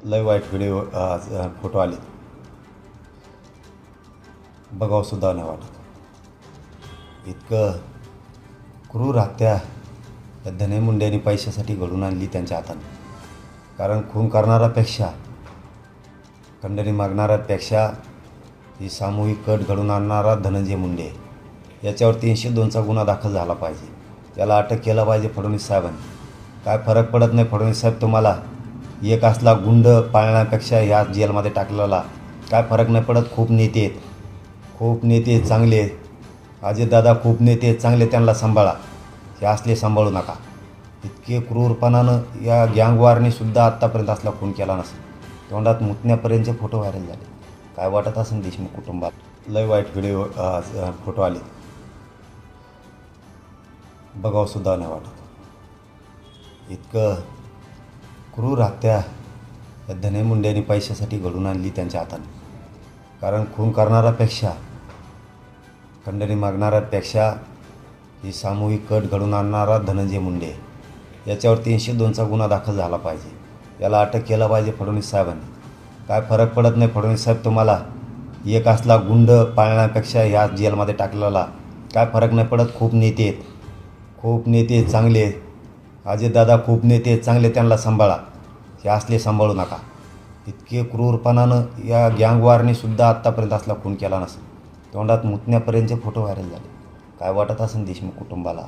लय वाईट video photo आले, बघावं सुद्धा नाही वाटत. इतकं क्रूर हत्या या धने मुंड्यांनी पैशासाठी घडून आणली त्यांच्या हाताने. कारण खून करणाऱ्यापेक्षा, खंडणी मागणाऱ्यापेक्षा ही सामूहिक कट घडून आणणारा धनंजय मुंडे, याच्यावर 302चा गुन्हा दाखल झाला पाहिजे. त्याला अटक केला पाहिजे फडणवीस साहेबांनी. काय फरक पडत नाही फडणवीस साहेब, तुम्हाला एक असला गुंड पाळण्यापेक्षा या जेलमध्ये टाकलेला काय फरक नाही पडत. खूप नेते आहेत, खूप नेते चांगले आहेत. अजितदादा खूप नेते चांगले, त्यांना सांभाळा. हे असले सांभाळू नका. इतके क्रूरपणानं या गँगवॉरनीसुद्धा आत्तापर्यंत असला खून केला नसेल. तोंडात मुतण्यापर्यंतचे फोटो व्हायरल झाले. काय वाटत असेल देशमुख कुटुंबात. लय वाईट व्हिडिओ फोटो आले, बघावं सुद्धा नाही वाटत. इतकं क्रूर हत्या या धने मुंड्यांनी पैशासाठी घडून आणली त्यांच्या हाताने. कारण खून करणाऱ्यापेक्षा, खंडणी मागणाऱ्यापेक्षा ही सामूहिक कट घडून आणणारा धनंजय मुंडे, याच्यावर 302चा गुन्हा दाखल झाला पाहिजे. याला अटक केला पाहिजे फडणवीस साहेबांनी. काय फरक पडत नाही फडणवीस साहेब, तुम्हाला एक असला गुंड पाळण्यापेक्षा या जेलमध्ये टाकलेला काय फरक नाही पडत. खूप नेते आहेत, खूप नेते चांगले आहेत. अजितदादा खूप नेते चांगले, त्यांना सांभाळा. हे असले सांभाळू नका. इतके क्रूरपणानं या गँगवॉरनीसुद्धा आत्तापर्यंत असला खून केला नसेल. तोंडात मुतण्यापर्यंतचे फोटो व्हायरल झाले. काय वाटत असेल देशमुख कुटुंबाला,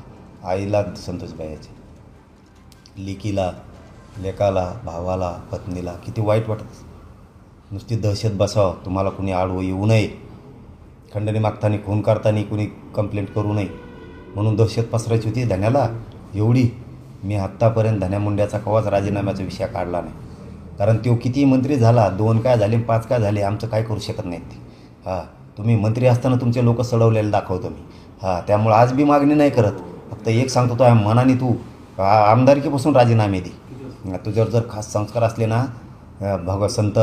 आईला संतोषबाईचे, लेकीला, लेकाला, भावाला, पत्नीला किती वाईट वाटत असेल. नुसती दहशत बसावं, तुम्हाला कुणी आडवं येऊ नये. खंडणी मागताना, खून करताना कुणी कंप्लेंट करू नये म्हणून दहशत पसरायची होती धन्याला एवढी. मी आत्तापर्यंत धन्या मुंड्याचा कवाच राजीनाम्याचा विषय काढला नाही. कारण तो किती मंत्री झाला, 2 काय झाले, 5 काय झाले, आमचं काय करू शकत नाहीत ते. तुम्ही मंत्री असताना तुमचे लोक सडवलेले दाखवतो मी. त्यामुळे आज बी मागणी नाही करत. फक्त एक सांगतो, तो मनाने तू आमदारकीपासून राजीनामे दे. तुझ्यावर जर खास संस्कार असले ना, संत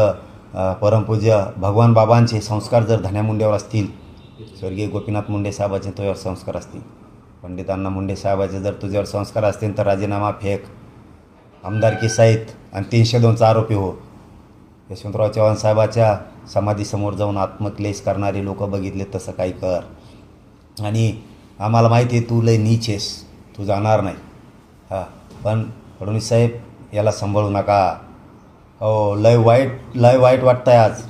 परमपूज्य भगवान बाबांचे संस्कार जर धन्या मुंड्यावर असतील, स्वर्गीय गोपीनाथ मुंडे साहेबांचे तुझ्यावर संस्कार असतील, पंडित अण्णा मुंडे साहेबाचे जर तुझ्यावर संस्कार असतील, तर राजीनामा फेक, आमदारकी सहित आणि 302चा आरोपी हो. यशवंतराव चव्हाण साहेबाच्या समाधीसमोर जाऊन आत्मक्लेश करणारे लोक बघितले, तसं काही कर. आणि आम्हाला माहिती आहे तू लय नीच आहेस, तू जाणार नाही. पण फडणवीस साहेब, याला सांभाळू नका. हो, लय वाईट वाटतं आहे आज.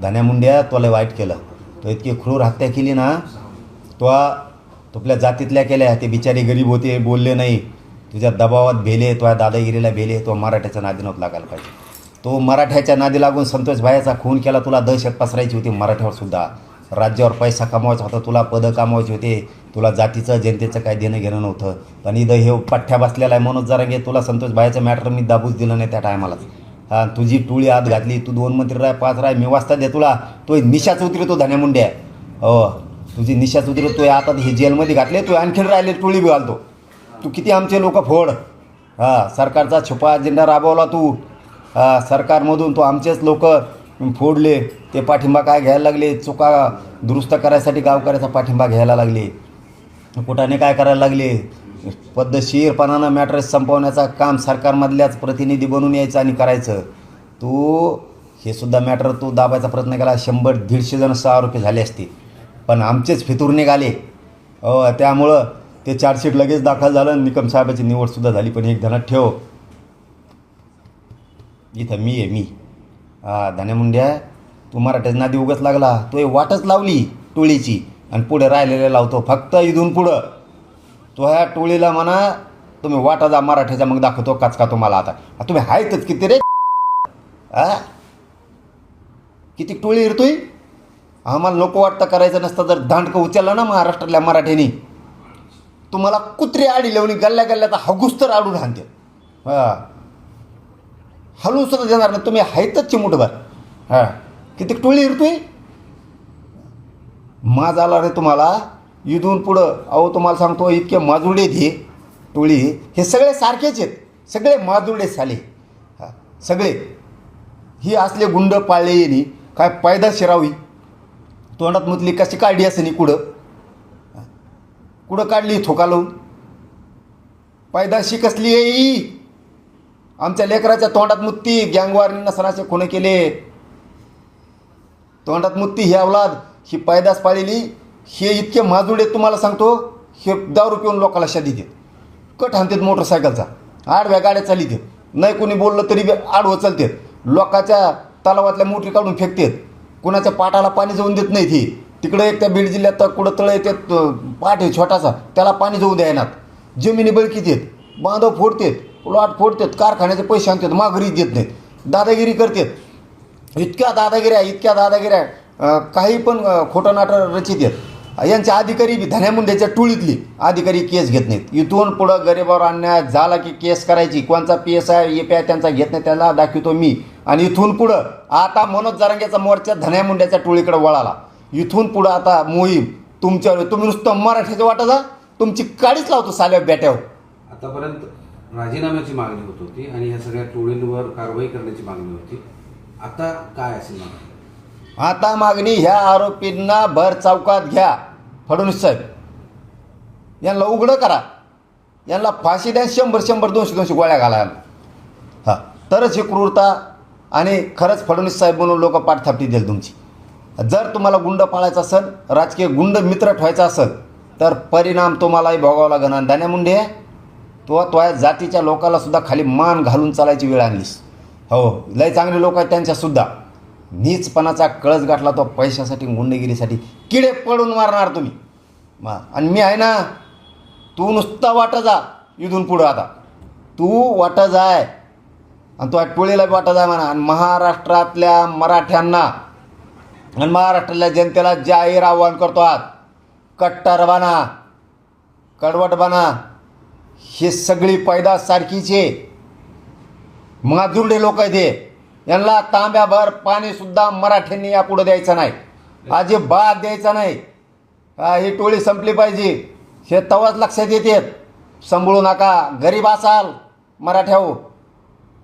धन्या मुंड्या, तो लय वाईट केलं. तो इतकी क्रूर हत्या केली ना, तो आपल्या जातीतल्या केल्या. ते बिचारे गरीब होते, बोलले नाही. तुझ्या दबावात भेले, तुझ्या दादागिरीला भेले. तो मराठ्याच्या नादी नव्हता लागायला पाहिजे. तो मराठ्याच्या नादी लागून संतोष भाईचा खून केला. तुला दहशत पसरायची होती मराठ्यावर सुद्धा. राज्यावर पैसा कमवायचा होता, तुला पदं कमवायचे होते. तुला जातीचं, जनतेचं काय देणं घेणं नव्हतं. पण इथं हे पठ्ठ्या बसलेला आहे मनोज जरांगे. तुला संतोष भाईचं मॅटर मी दाबूच दिलं नाही त्या टायमालाच. तुझी टोळी आत घातली. तू 2 मंत्री राह, 5 राह, मी वाजता दे तुला. तो निशाच उतरतो धन्या मुंड्या. हो, तुझी निशाच उतरतो. आता हे जेलमध्ये घातले, तू आणखीन राहिले टोळी बी घालतो. तू किती आमचे लोक फोड. सरकारचा छुपा अजेंडा राबवला तू. सरकारमधून तो आमचेच लोक फोडले. ते पाठिंबा काय घ्यायला लागले, चुका दुरुस्त करायसाठी गावकऱ्याचा पाठिंबा घ्यायला लागले. कुठाने काय करायला लागले, पद्धतशीरपणानं मॅटर संपवण्याचं काम सरकारमधल्याच प्रतिनिधी बनून यायचं आणि करायचं. तू हे सुद्धा मॅटर तू दाबायचा प्रयत्न केला. 100-150 जण आरोपी झाले असते, पण आमचेच फितूर निघाले. त्यामुळं ते चार्जशीट लगेच दाखल झालं. निकम साहेबाची निवडसुद्धा झाली. पण एक ध्यानात ठेव, इथं मी आहे, मी. धन्या मुंड्या, तू मराठ्याच्या नादी उगाच लागला. तो वाटच लावली टोळीची आणि पुढे राहिलेले लावतो. फक्त इथून पुढं तो ह्या टोळीला म्हणा, तुम्ही वाटा जा मराठ्याचा, मग दाखवतो काचका तुम्हाला. आता तुम्ही आहेतच किती रे, किती टोळी हिरतोय. आम्हाला नको वाटतं करायचं नसतं. जर दांडकं उचललं ना महाराष्ट्रातल्या मराठ्यानी, तुम्हाला कुत्रे आडी लावणी गल्ल्या गल्ल्याचा हगूस तर आडून हाणते. हलवून सुद्धा देणार नाही. तुम्ही आहेतच चिमुटभर. किती टोळी हिरतोय. माज आला रे तुम्हाला इथून पुढं. तुम्हाला सांगतो, इतके माजुडे हे टोळी, हे सगळे सारखेच आहेत. सगळे माजुडे झाले. सगळे ही असले गुंड पाळले येणी. काय पायदा शिरावी, तोंडात मुतली कशी काढली असं कुठं काढली थोका लावून. पायदाशी कसली आहे. आमच्या लेकराच्या तोंडात मुत्ती, गँगवारनं सणाचे खुणे केले, तोंडात मुत्ती. ही अवलाद, ही पैदास पाळलेली, हे इतके माजुडे तुम्हाला सांगतो. हे दारू पिऊन लोकांना शादी देत, कट हाणतात मोटरसायकलचा, आडव्या गाड्या चालित, नाही कोणी बोललं तरी आडवं चालतात, लोकाच्या तलावातल्या मोटरी काढून फेकतात, कुणाच्या पाटाला पाणी जाऊन देत नाही. ती तिकडे एक त्या बीड जिल्ह्यात कुठं तळ येतात, पाठ आहे छोटासा, त्याला पाणी जाऊ द्यायनात, जमिनी बळकीत आहेत, बांधव फोडतात, प्लॉट फोडतात, कारखान्याचे पैसे आणतात, माघारी देत नाहीत, दादागिरी करतात. इतक्या दादागिऱ्या काही पण खोटं नाटं रचित आहेत. यांच्या अधिकारी बी धन्यामुंड्याच्या टोळीतली अधिकारी केस घेत नाहीत. इथून पुढं गरिबावर अन्याय झाला की केस करायची. कोणचा PSI EPI त्यांचा घेत नाही, त्याला दाखवतो मी. आणि इथून पुढं आता मनोज जरांगेचा मोर्चा धन्यामुंड्याच्या टोळीकडे वळाला. इथून पुढं आता मोहीम तुमच्यावर. तुम्ही नुसतं मराठीचं वाटा जा, तुमची काडीच लावतो साल्या बेट्यावर. आतापर्यंत राजीनाम्याची मागणी होत होती आणि ह्या सगळ्या टोळींवर कारवाई करण्याची मागणी होती. आता काय असेल मागणी? आता मागणी ह्या आरोपींना भर चौकात घ्या. फडणवीस साहेब, यांना उघडं करा, यांना फाशी द्या. 100 200 गोळ्या घालायला. हां, तरच ही क्रूरता आणि खरंच फडणवीस साहेब म्हणून लोक पाठथापटी देईल तुमची. जर तुम्हाला गुंड पाळायचा असेल, राजकीय गुंड मित्र ठेवायचा असेल, तर परिणाम तुम्हालाही भोगावा लागेल. आणि दाण्यामुंडे, तो जातीच्या लोकांना सुद्धा खाली मान घालून चालायची वेळ आणलीस. हो, लय चांगले लोक आहेत त्यांच्यासुद्धा. नीचपणाचा कळस गाठला तो पैशासाठी, गुंडगिरीसाठी. किडे पडून मारणार तुम्ही. आणि मी आहे ना, तू नुसता वाटा जा इथून पुढं. आता तू वाटा जाय आणि तो टोळीला बी वाटा जाय म्हणा. आणि महाराष्ट्रातल्या मराठ्यांना आणि महाराष्ट्रातल्या जनतेला जाहीर आव्हान करतो आहात, कट्टर बना, कडवट बना. हे सगळी पैदास सारखीचे माजुरडे लोक आहेत. हे यांना तांब्याभर पाणीसुद्धा मराठ्यांनी यापुढं द्यायचं नाही, अजिबात द्यायचं नाही. ही टोळी संपली पाहिजे. हे तवाच लक्षात येते. सांभाळू नका. गरीब असाल मराठ्याहो,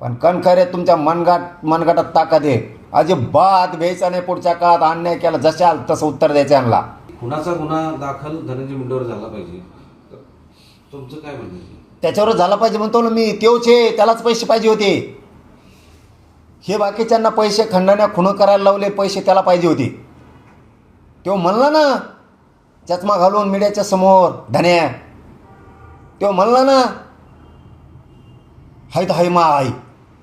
पण कणखरे तुमच्या मनगटात ताकद आहे. अजिबात भ्यायचं नाही. पुढच्या काळात अन्याय केला जशाल तसं उत्तर द्यायचं यांना. खुनाचा गुन्हा दाखल धनंजय मुंडेवर झाला पाहिजे, तुमचं काय म्हणणं? त्याच्यावर झाला पाहिजे म्हणतो ना मी. तेवच आहे, त्यालाच पैसे पाहिजे होते. हे बाकीच्यांना पैसे खंडाने खुणं करायला लावले, पैसे त्याला पाहिजे होते. तो म्हणला ना चष्मा घालून मीडियाच्या समोर, धन्या, तो म्हणला ना हाय तर हाय मा आहे.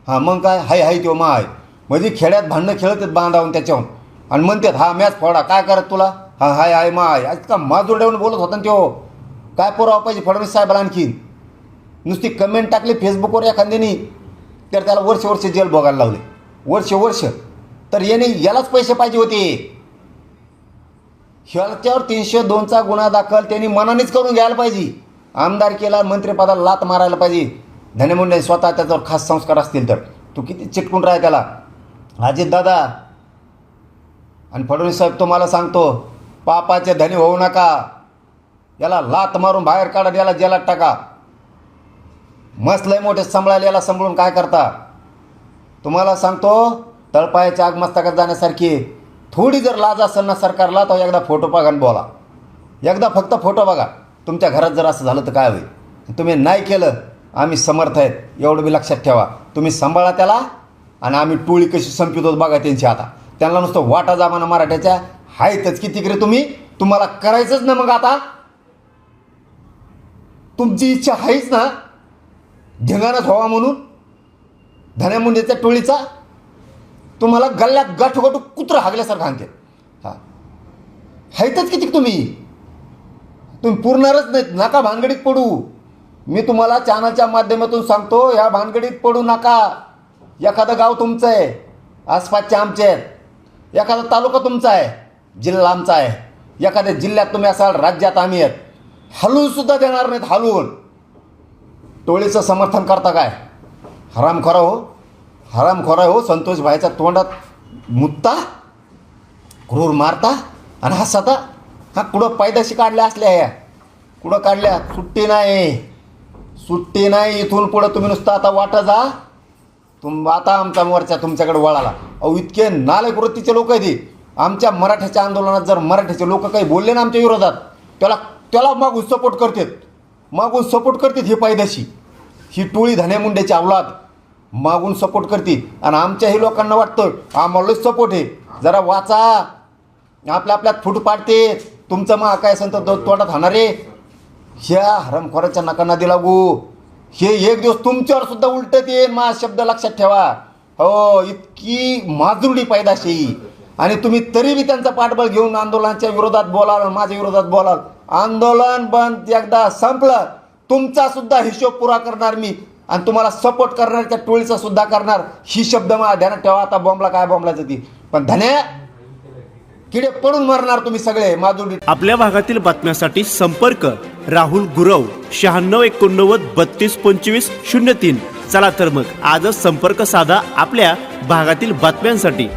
हां, मग काय हाय हाय तो मा आहे. म्हणजे खेड्यात भांडणं खेळत आहेत बांधावून त्याच्याहून, आणि म्हणतात हा मॅच फोडा, काय करत तुला, हा हाय हाय मा आहे. आज का माजुरड्यावरून बोलत होता ना तो. काय पुरावा पाहिजे फडणवीस साहेबाला आणखीन? नुसती कमेंट टाकली फेसबुकवर एखाद्यानी तर त्याला वर्ष जेल भोगायला लावले. वर्ष. तर यालाच पैसे पाहिजे होते. ह्याच्यावर 302चा गुन्हा दाखल त्यांनी मनानेच करून घ्यायला पाहिजे. आमदारकीला, मंत्रिपदाला लात मारायला पाहिजे. धनेमुंडे स्वतः त्याच्यावर खास संस्कार असतील तर. तू किती चिटकून राह त्याला. अजितदादा आणि फडणवीस साहेब, तुम्हाला सांगतो, पापाचे धनी होऊ नका. याला लात मारून बाहेर काढा, याला जेलात टाका. मस्त लय मोठे सांभाळायला, याला सांभाळून काय करता? तुम्हाला सांगतो, तळपायाच्या आग मस्तकात जाण्यासारखी. थोडी जर लाज असेल ना सरकारला, तर एकदा फोटो बघा आणि बोला. एकदा फक्त फोटो बघा. तुमच्या घरात जर असं झालं तर काय होईल? तुम्ही नाही केलं, आम्ही समर्थ आहेत, एवढं बी लक्षात ठेवा. तुम्ही सांभाळा त्याला, आणि आम्ही टोळी कशी संपवतो बघा त्यांची. आता त्यांना नुसतं वाटा जामाना मराठ्याच्या आहेतच की तिकडे. तुम्हाला करायचंच ना. मग आता तुमची इच्छा आहेच ना ढिंगाणाच व्हावा म्हणून धन्यामुंडेच्या टोळीचा. तुम्हाला गल्ल्यात गाठोगाठू कुत्रं हागल्यासारखं आणते. हां, आहेतच किती तुम्ही पुरणारच नाहीत. नका भानगडीत पडू. मी तुम्हाला चॅनलच्या माध्यमातून सांगतो, ह्या भानगडीत पडू नका. एखादं गाव तुमचं आहे, आसपासचे आमचे आहेत. एखादा तालुका तुमचा आहे, जिल्हा आमचा आहे. एखाद्या जिल्ह्यात तुम्ही असाल, राज्यात आम्ही आहेत. हलवूनसुद्धा देणार नाहीत, हलवून. टोळीचं समर्थन करता काय? हरामखोरा हो. संतोष भाईच्या तोंडात मुत्ता, क्रूर मारता आणि हसता. हा, कुठं पैदाशी काढल्या असल्या ह्या, कुठं काढल्या? सुट्टी नाही. इथून पुढं तुम्ही नुसतं आता वाटा जा. आता आमचा मोर्चा तुमच्याकडे वळाला. अहो, इतके नालायक वृत्तीचे लोक आहेत. आमच्या मराठ्याच्या आंदोलनात जर मराठ्याचे लोक काही बोलले ना आमच्या विरोधात, त्याला मागून सपोर्ट करतात. हे पैदाशी, ही टोळी धन्यामुंड्याची अवलाद. मागून सपोर्ट करते आणि आमच्याही लोकांना वाटतं आम्हालाच सपोर्ट आहे, जरा वाचा, आपल्यात फूट पाडते, तुमचं मग काय असेल तर तोंडात हाणारे. ह्या हरमखोराच्या नकांना दिला लागू. हे एक दिवस तुमच्यावर सुद्धा उलटत येईल, माझा शब्द लक्षात ठेवा. हो, इतकी माजुरडी पैदाशी. आणि तुम्ही तरी बी त्यांचा पाठबळ घेऊन आंदोलनाच्या विरोधात बोलाल, माझ्या विरोधात बोलाल. आंदोलन बंद एकदा संपलं, तुमचा सुद्धा हिशोब पुरा करणार मी आणि तुम्हाला सपोर्ट करणार त्या टोळीचा सुद्धा करणार. ही शब्द मला ध्यानात ठेवा. आता बॉम्बला काय बॉम्बलाचं ती पण धन्या किडे पडून मरणार तुम्ही सगळे माजुरडी. आपल्या भागातील बातम्यांसाठी संपर्क राहुल गुरव 9689322503. चला तर मग आजच संपर्क साधा आपल्या भागातील बातम्यांसाठी.